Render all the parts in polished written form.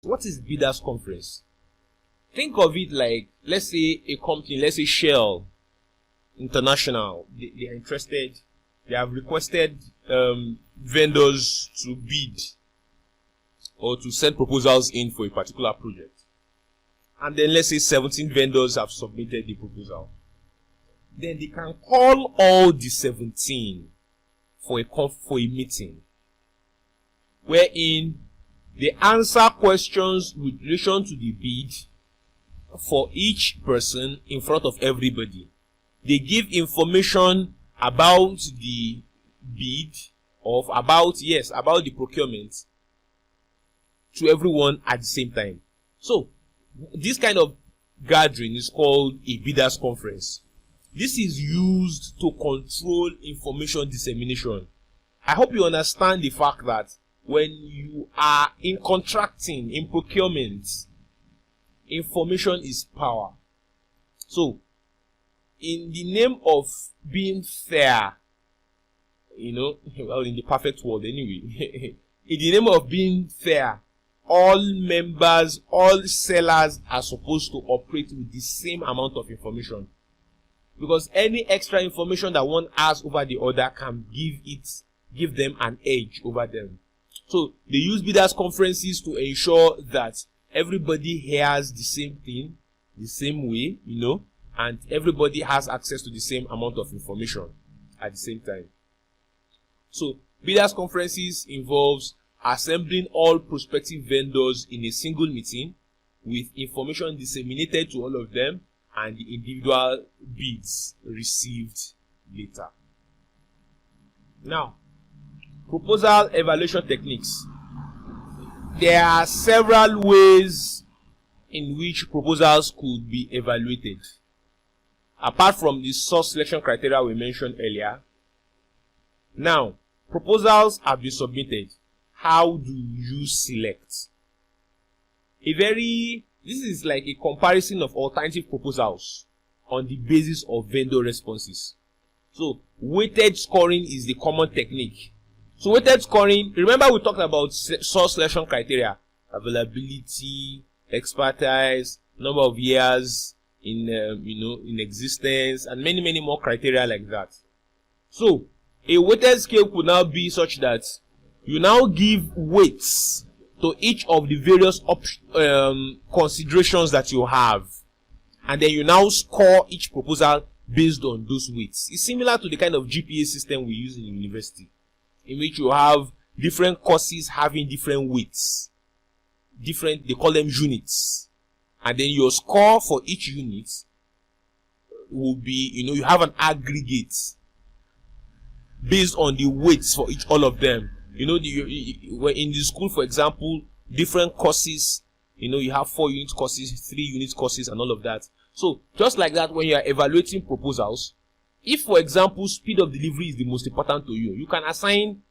What is bidders conference? Think of it like, let's say a company, let's say Shell International, they are interested, they have requested vendors to bid or to send proposals in for a particular project. And then let's say 17 vendors have submitted the proposal. Then they can call all the 17 for a meeting, wherein they answer questions with relation to the bid for each person in front of everybody. They give information about the bid about the procurement to everyone at the same time. So this kind of gathering is called a bidders conference. This is used to control information dissemination. I hope you understand the fact that when you are in contracting, in procurement, information is power. So, in the name of being fair, well, in the perfect world anyway, in the name of being fair, all members, all sellers are supposed to operate with the same amount of information. Because any extra information that one has over the other can give them an edge over them. So they use bidders conferences to ensure that everybody hears the same thing, the same way, and everybody has access to the same amount of information at the same time. So bidders conferences involves assembling all prospective vendors in a single meeting with information disseminated to all of them and the individual bids received later. Now, proposal evaluation techniques. There are several ways in which proposals could be evaluated. Apart from the source selection criteria we mentioned earlier. Now, proposals have been submitted. How do you select? This is like a comparison of alternative proposals on the basis of vendor responses. So, weighted scoring is the common technique. So, weighted scoring, remember we talked about source selection criteria, availability, expertise, number of years in existence, and many more criteria like that. So, a weighted scale could now be such that you now give weights to each of the various considerations that you have, and then you now score each proposal based on those weights. It's similar to the kind of GPA system we use in university, in which you have different courses having different weights. They call them units. And then your score for each unit will be, you have an aggregate based on the weights for all of them. In the school, for example, different courses, you have 4 unit courses, 3 unit courses, and all of that. So, just like that, when you are evaluating proposals, if, for example, speed of delivery is the most important to you, you can assign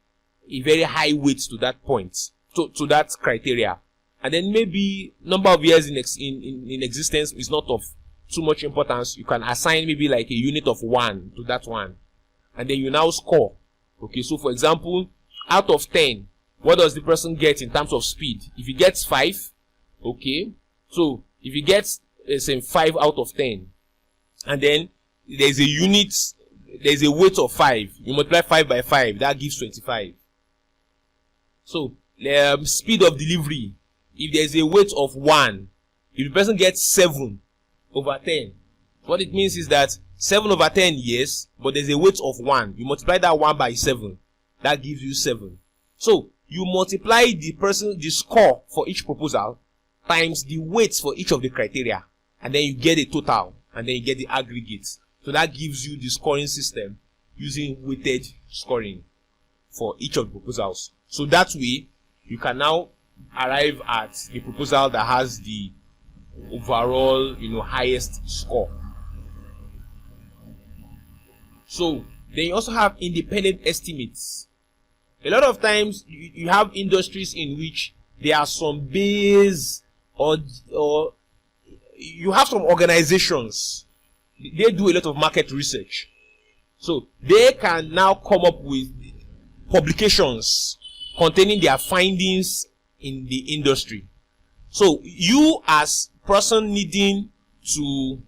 a very high weight to that point, to that criteria. And then maybe number of years in existence is not of too much importance. You can assign maybe like a unit of 1 to that one. And then you now score. Okay, so for example, out of 10, what does the person get in terms of speed? If he gets 5, okay, so if he gets, say, 5 out of 10, and then there's a weight of 5, you multiply 5 by 5, that gives 25. So, speed of delivery, if there's a weight of 1, if the person gets 7 over 10, what it means is that 7 over 10, yes, but there's a weight of 1. You multiply that 1 by 7, that gives you 7. So, you multiply the score for each proposal times the weights for each of the criteria, and then you get a total, and then you get the aggregates. So that gives you the scoring system using weighted scoring for each of the proposals. So that way, you can now arrive at the proposal that has the overall, highest score. So, then you also have independent estimates. A lot of times, you have industries in which there are some base or you have some organizations. They do a lot of market research. So, they can now come up with publications containing their findings in the industry. So you as person needing to,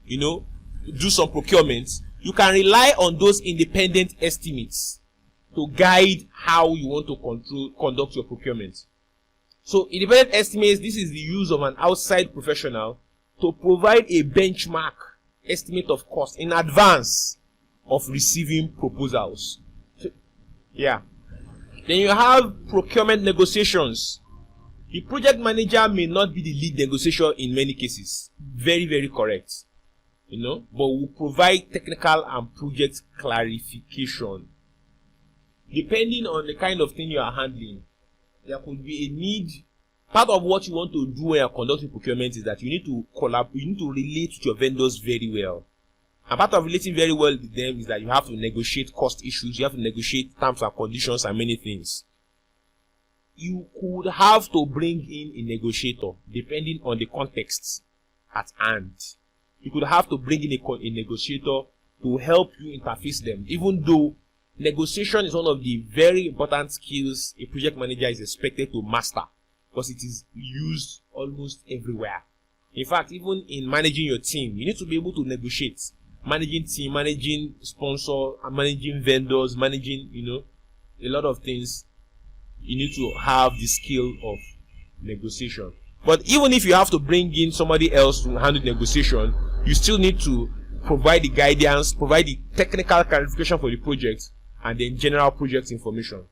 do some procurement, you can rely on those independent estimates to guide how you want to conduct your procurement. So independent estimates, this is the use of an outside professional to provide a benchmark estimate of cost in advance of receiving proposals. So, yeah. Then you have procurement negotiations. The project manager may not be the lead negotiator in many cases. Very, very correct. But will provide technical and project clarification. Depending on the kind of thing you are handling, there could be a need. Part of what you want to do when you're conducting procurement is that you need to relate with your vendors very well. And part of relating very well with them is that you have to negotiate cost issues, you have to negotiate terms and conditions and many things. You could have to bring in a negotiator depending on the context at hand. You could have to bring in a negotiator to help you interface them, even though negotiation is one of the very important skills a project manager is expected to master, because it is used almost everywhere. In fact, even in managing your team, you need to be able to negotiate. Managing team, managing sponsor, managing vendors, managing, a lot of things. You need to have the skill of negotiation. But even if you have to bring in somebody else to handle negotiation, you still need to provide the guidance, provide the technical clarification for the project, and then general project information.